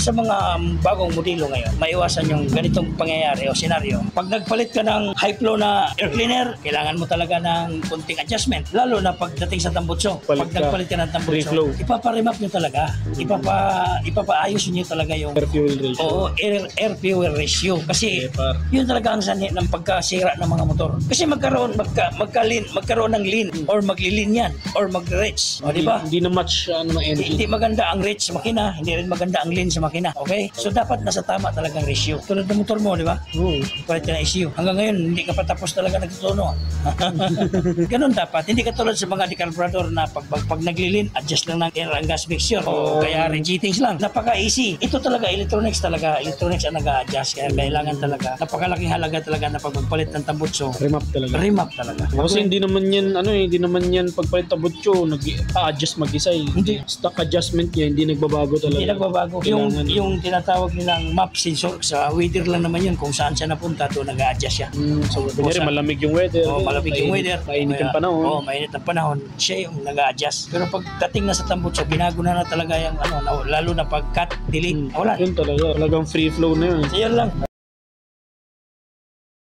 sa mga bagong modelo ngayon, maiwasan yung ganitong pangyayari o senaryo. Pag nagpalit ka ng high flow na air cleaner, kailangan mo talaga ng kunting adjustment. Lalo na pagdating sa tambutso. Pag nagpalit ka ng tambutso, ipaparemap nyo talaga. Ipapaayos nyo talaga yung Air fuel ratio. Oo, air fuel ratio. Kasi yun talaga ang sanhi ng pagkasira ng mga motor. Kasi magkaroon ng lean or maglilin yan or mag-reach. O, di ba? Hindi na match ng engine. Hindi maganda ang reach sa makina, hindi rin maganda ang lean sa makina. Okay? So dapat nasa tama talagang ratio. Tulad ng motor mo, di ba? Palit ka ng ECU. Hanggang ngayon, hindi ka pa tapos talaga nagtutuno. Ganun dapat. Hindi ka tulad sa mga decarburetor na pag naglilin, adjust lang ng air and gas mixture o kaya rejittings lang. Napaka-easy. Ito talaga, electronics ang nag-a-adjust. Kaya kailangan talaga, napakalaking halaga talaga na pag magpalit ng tambutso. Remap talaga. Remap talaga. Kasi hindi naman yan pagpalit tabutso, nag-a-adjust mag-isa eh. Hindi. Stock adjustment niya, hindi nagbabago talaga. Hindi nagbabago. Yung tinatawag nilang map sensor sa weather lang naman yun. Kung saan siya napunta, doon nag-a-adjust siya. So, kunyari malamig yung weather. Malamig yung weather. Mainit yung panahon. Mainit ang panahon. Siya yung nag-a-adjust. Pero pag dating na sa tambutso, binago na talaga yung lalo na pag cut, delete. Wala. Yun talaga. Talagang free flow na yun. So, yun lang.